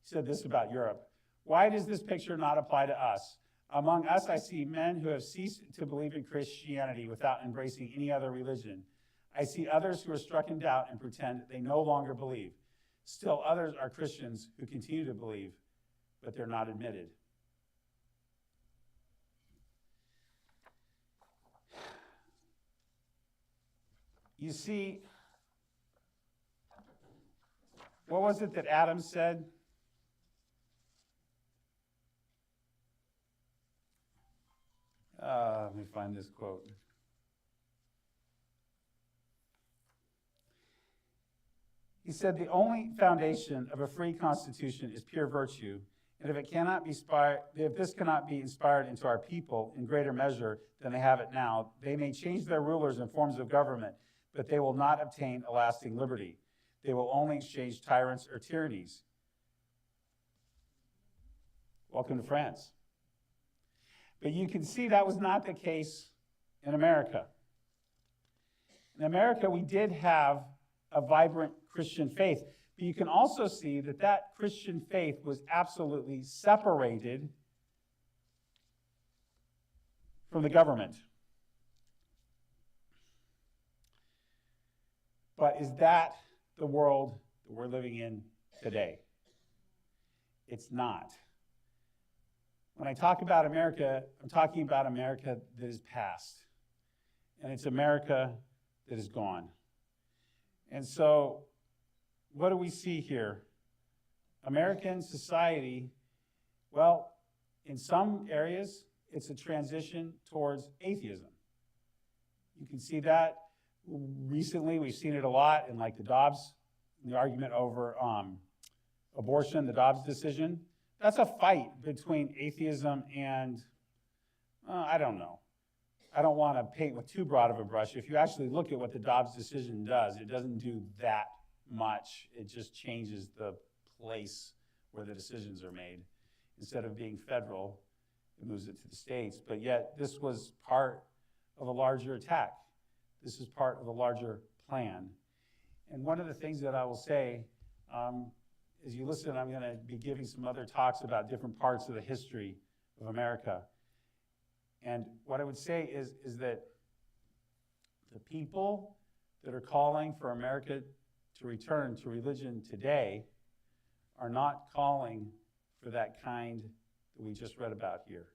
B: He said this about Europe. Why does this picture not apply to us? Among us, I see men who have ceased to believe in Christianity without embracing any other religion. I see others who are struck in doubt and pretend they no longer believe. Still others are Christians who continue to believe, but they're not admitted. You see, what was it that Adam said? Let me find this quote. He said, the only foundation of a free constitution is pure virtue, and if this cannot be inspired into our people in greater measure than they have it now, they may change their rulers and forms of government, but they will not obtain a lasting liberty. They will only exchange tyrants or tyrannies. Welcome to France. But you can see that was not the case in America. In America, we did have a vibrant Christian faith, but you can also see that that Christian faith was absolutely separated from the government. But is that the world that we're living in today? It's not. When I talk about America, I'm talking about America that is past. And it's America that is gone. And so, what do we see here? American society, well, in some areas, it's a transition towards atheism. You can see that. Recently, we've seen it a lot in like the argument over abortion, the Dobbs decision. That's a fight between atheism and, I don't know. I don't want to paint with too broad of a brush. If you actually look at what the Dobbs decision does, it doesn't do that much. It just changes the place where the decisions are made. Instead of being federal, it moves it to the states. But yet, this was part of a larger attack. This is part of a larger plan. And one of the things that I will say, as you listen, I'm going to be giving some other talks about different parts of the history of America. And what I would say is that the people that are calling for America to return to religion today are not calling for that kind that we just read about here.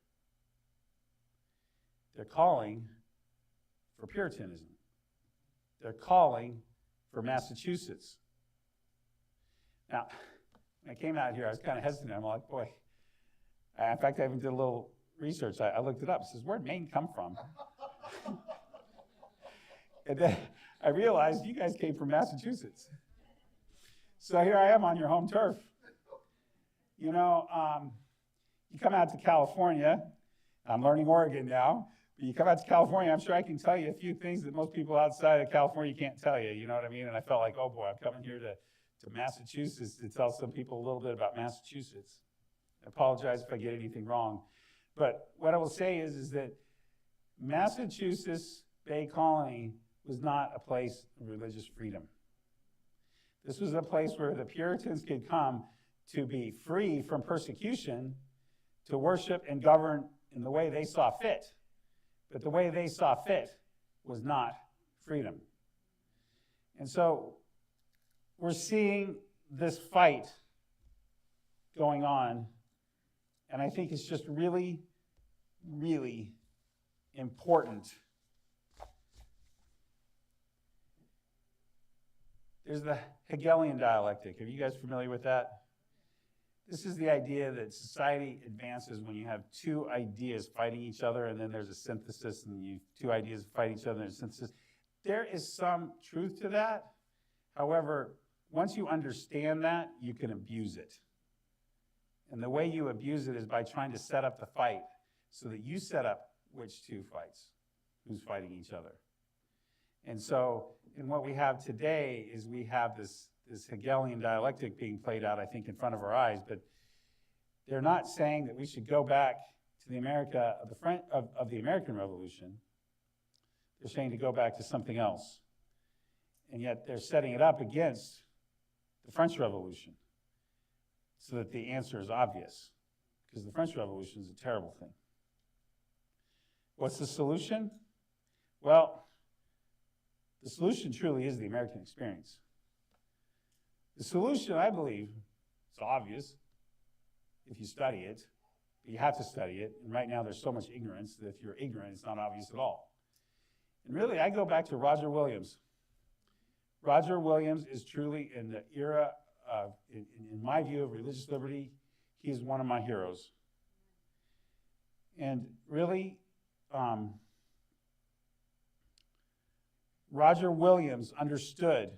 B: They're calling for Puritanism. They're calling for Massachusetts. Now, when I came out here, I was kind of hesitant. I'm like, boy. In fact, I even did a little research. I looked it up. It says, where'd Maine come from? And then I realized you guys came from Massachusetts. So here I am on your home turf. You know, you come out to California. I'm learning Oregon now. But you come out to California, I'm sure I can tell you a few things that most people outside of California can't tell you. You know what I mean? And I felt like, oh boy, I'm coming here to Massachusetts to tell some people a little bit about Massachusetts. I apologize if I get anything wrong. But what I will say is that Massachusetts Bay Colony was not a place of religious freedom. This was a place where the Puritans could come to be free from persecution, to worship and govern in the way they saw fit. But the way they saw fit was not freedom. And so we're seeing this fight going on, and I think it's just really, really important. There's the Hegelian dialectic. Are you guys familiar with that? This is the idea that society advances when you have two ideas fighting each other, and then there's a synthesis, and two ideas fight each other, and there's a synthesis. there is some truth to that. However, once you understand that, you can abuse it. And the way you abuse it is by trying to set up the fight so that you set up which two fights, who's fighting each other. And so, in what we have today is we have this Hegelian dialectic being played out, I think, in front of our eyes, but they're not saying that we should go back to the America of the American Revolution. They're saying to go back to something else. And yet they're setting it up against the French Revolution so that the answer is obvious, because the French Revolution is a terrible thing. What's the solution? Well, the solution truly is the American experience. The solution, I believe, is obvious if you study it, but you have to study it. And right now there's so much ignorance that if you're ignorant, it's not obvious at all. And really, I go back to Roger Williams. Roger Williams is truly in the era of, in my view, of religious liberty, he is one of my heroes. And really, Roger Williams understood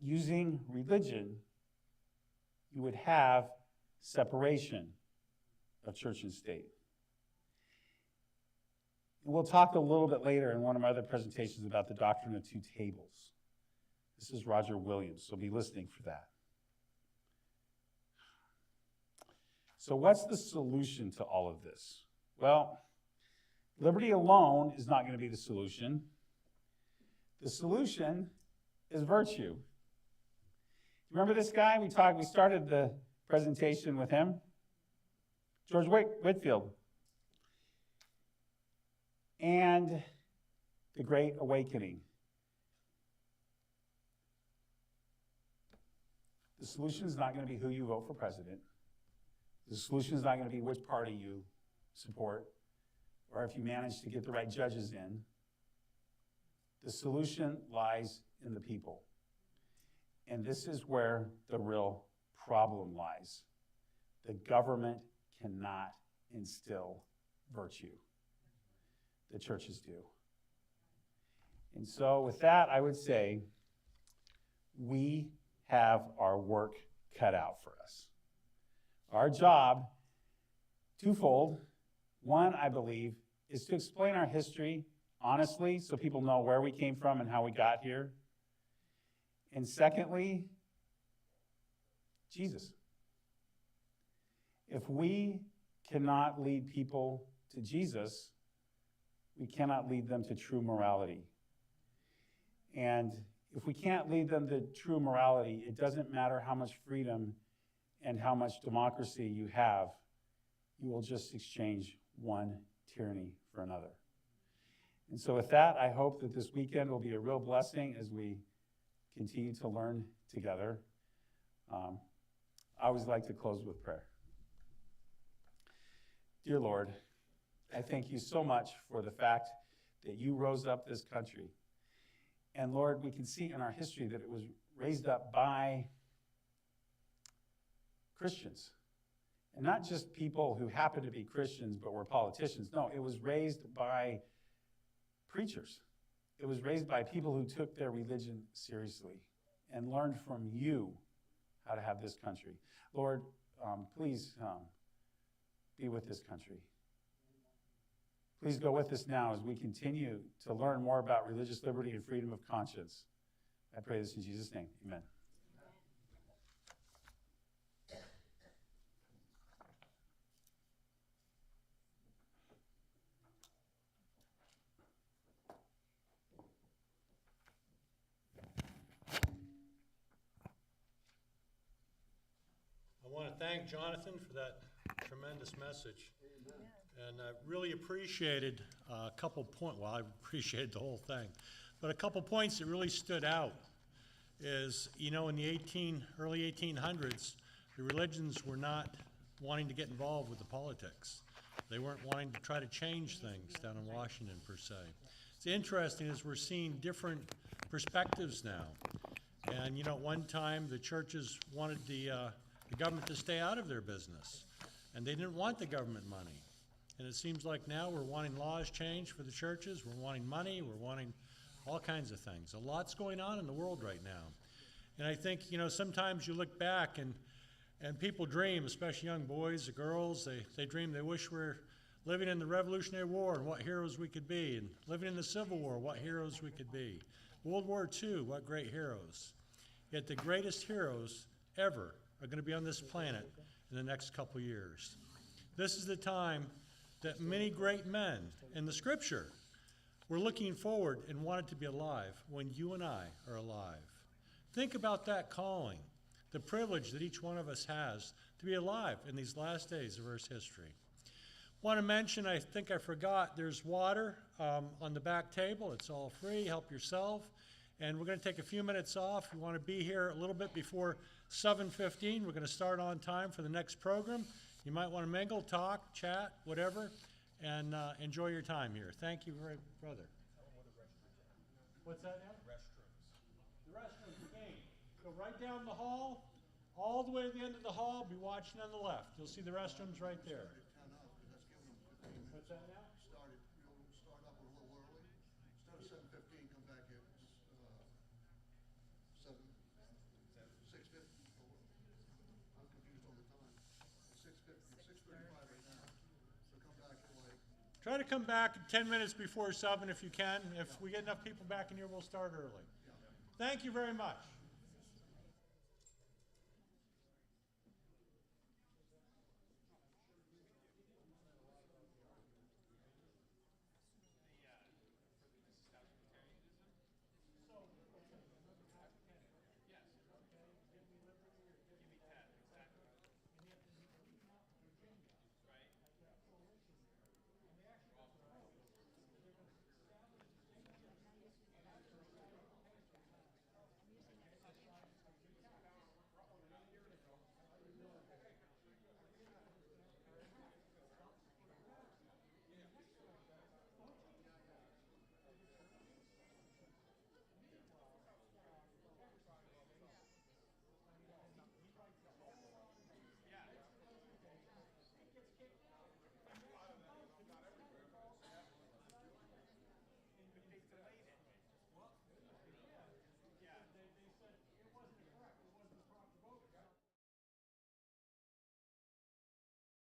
B: using religion, you would have separation of church and state. And we'll talk a little bit later in one of my other presentations about the doctrine of two tables. This is Roger Williams, so be listening for that. So what's the solution to all of this? Well, liberty alone is not going to be the solution. The solution is virtue. Remember this guy? We started the presentation with him. George Whitefield. And the Great Awakening. The solution is not going to be who you vote for president. The solution is not going to be which party you support, or if you manage to get the right judges in. The solution lies in the people. And this is where the real problem lies. The government cannot instill virtue. The churches do. And so with that, I would say we have our work cut out for us. Our job, twofold. One, I believe, is to explain our history honestly so people know where we came from and how we got here. And secondly, Jesus. If we cannot lead people to Jesus, we cannot lead them to true morality. And if we can't lead them to true morality, it doesn't matter how much freedom and how much democracy you have, you will just exchange one tyranny for another. And so with that, I hope that this weekend will be a real blessing as we continue to learn together. I always like to close with prayer. Dear Lord, I thank you so much for the fact that you rose up this country. And Lord, we can see in our history that it was raised up by Christians. And not just people who happen to be Christians but were politicians. No, it was raised by preachers. It was raised by people who took their religion seriously and learned from you how to have this country. Lord, please be with this country. Please go with us now as we continue to learn more about religious liberty and freedom of conscience. I pray this in Jesus' name. Amen.
A: I want to thank Jonathan for that tremendous message. Amen. And I really appreciated a couple points. Well, I appreciated the whole thing. But a couple points that really stood out is, you know, in the early 1800s, the religions were not wanting to get involved with the politics. They weren't wanting to try to change things down in Washington, per se. It's interesting as we're seeing different perspectives now. And, you know, at one time, the churches wanted the government to stay out of their business, and they didn't want the government money. And it seems like now we're wanting laws changed for the churches, we're wanting money, we're wanting all kinds of things. A lot's going on in the world right now. And I think, you know, sometimes you look back and people dream, especially young boys or girls, they dream, they wish we're living in the Revolutionary War and what heroes we could be, and living in the Civil War, what heroes we could be. World War II, what great heroes. Yet the greatest heroes ever are going to be on this planet in the next couple years. This is the time that many great men in the Scripture were looking forward and wanted to be alive when you and I are alive. Think about that calling, the privilege that each one of us has to be alive in these last days of Earth's history. Want to mention, I think I forgot, there's water on the back table. It's all free. Help yourself. And we're going to take a few minutes off. We want to be here a little bit before 7:15. We're going to start on time for the next program. You might want to mingle, talk, chat, whatever, and enjoy your time here. Thank you, brother. What's that now? The restrooms, again, go right down the hall, all the way to the end of the hall, be watching on the left. You'll see the restrooms right there. What's that now?
C: Start up a little early. Instead of 7:15, come back at 6:50. I'm confused all the time. It's 6:35 right now. So come back at like.
A: Try to come back 10 minutes before 7 if you can. If we get enough people back in here, we'll start early. Thank you very much.